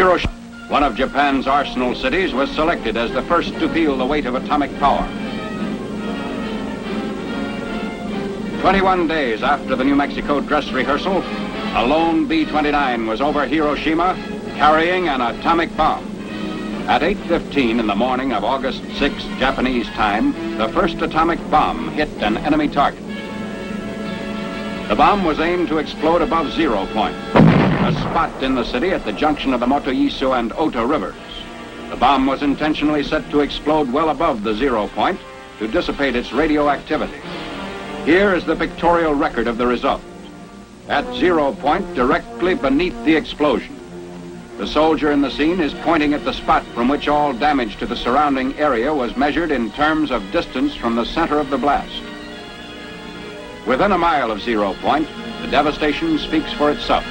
Hiroshima, one of Japan's arsenal cities, was selected as the first to feel the weight of atomic power. 21 days after the New Mexico dress rehearsal, a lone B-29 was over Hiroshima carrying an atomic bomb. At 8:15 in the morning of August 6, Japanese time, the first atomic bomb hit an enemy target. The bomb was aimed to explode above 0 point, a spot in the city at the junction of the Motoyiso and Ota rivers. The bomb was intentionally set to explode well above the 0 point to dissipate its radioactivity. Here is the pictorial record of the result. At 0 point, directly beneath the explosion, the soldier in the scene is pointing at the spot from which all damage to the surrounding area was measured in terms of distance from the center of the blast. Within a mile of 0 point, the devastation speaks for itself.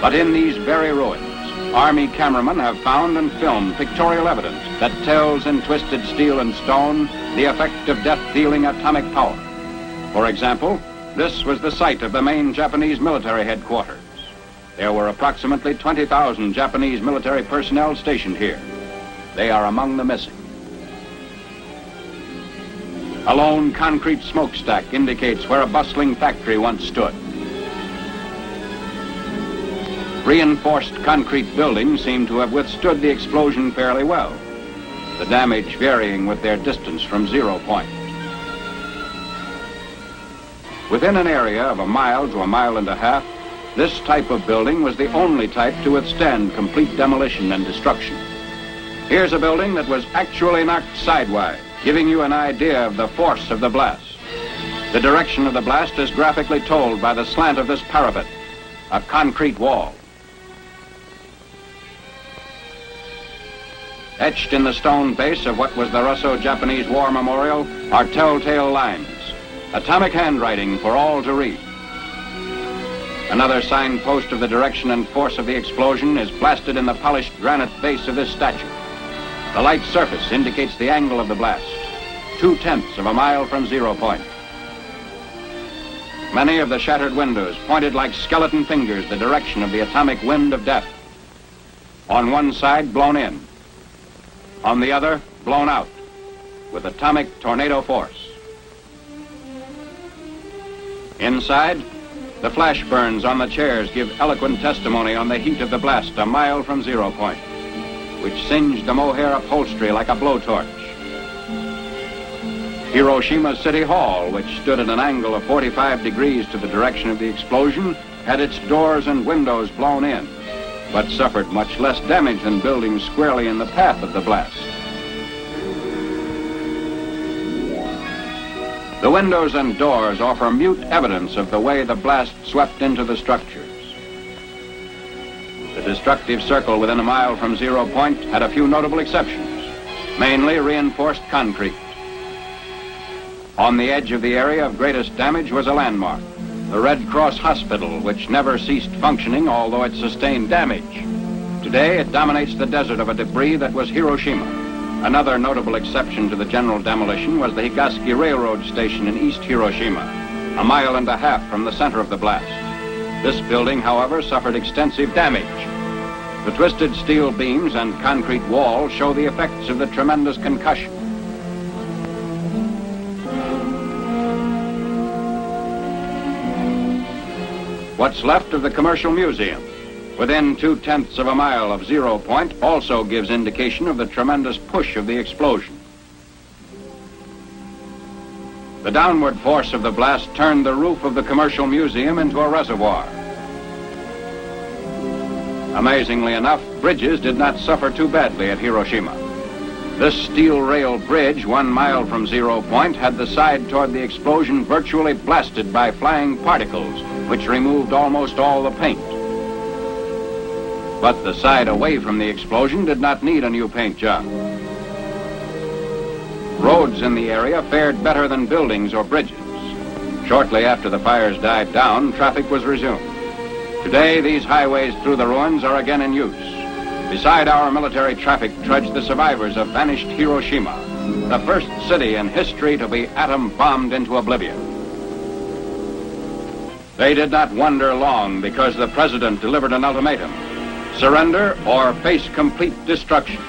But in these very ruins, Army cameramen have found and filmed pictorial evidence that tells in twisted steel and stone the effect of death-dealing atomic power. For example, this was the site of the main Japanese military headquarters. There were approximately 20,000 Japanese military personnel stationed here. They are among the missing. A lone concrete smokestack indicates where a bustling factory once stood. Reinforced concrete buildings seem to have withstood the explosion fairly well, the damage varying with their distance from 0 point. Within an area of a mile to a mile and a half, this type of building was the only type to withstand complete demolition and destruction. Here's a building that was actually knocked sidewise, giving you an idea of the force of the blast. The direction of the blast is graphically told by the slant of this parapet, a concrete wall. Etched in the stone base of what was the Russo-Japanese War Memorial are telltale lines, atomic handwriting for all to read. Another signpost of the direction and force of the explosion is blasted in the polished granite base of this statue. The light surface indicates the angle of the blast, 2/10 of a mile from 0 point. Many of the shattered windows pointed like skeleton fingers the direction of the atomic wind of death. On one side, blown in. On the other, blown out, with atomic tornado force. Inside, the flash burns on the chairs give eloquent testimony on the heat of the blast a mile from 0 point, which singed the mohair upholstery like a blowtorch. Hiroshima City Hall, which stood at an angle of 45 degrees to the direction of the explosion, had its doors and windows blown in, but suffered much less damage than buildings squarely in the path of the blast. The windows and doors offer mute evidence of the way the blast swept into the structures. The destructive circle within a mile from 0 point had a few notable exceptions, mainly reinforced concrete. On the edge of the area of greatest damage was a landmark, the Red Cross Hospital, which never ceased functioning, although it sustained damage. Today, it dominates the desert of a debris that was Hiroshima. Another notable exception to the general demolition was the Higaski Railroad Station in East Hiroshima, a mile and a half from the center of the blast. This building, however, suffered extensive damage. The twisted steel beams and concrete wall show the effects of the tremendous concussion. What's left of the Commercial Museum, within 2/10 of a mile of 0 point, also gives indication of the tremendous push of the explosion. The downward force of the blast turned the roof of the Commercial Museum into a reservoir. Amazingly enough, bridges did not suffer too badly at Hiroshima. This steel rail bridge, 1 mile from 0 point, had the side toward the explosion virtually blasted by flying particles, which removed almost all the paint. But the side away from the explosion did not need a new paint job. Roads in the area fared better than buildings or bridges. Shortly after the fires died down, traffic was resumed. Today, these highways through the ruins are again in use. Beside our military traffic trudge the survivors of vanished Hiroshima, the first city in history to be atom bombed into oblivion. They did not wonder long because the president delivered an ultimatum: surrender or face complete destruction.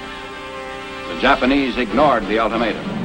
The Japanese ignored the ultimatum.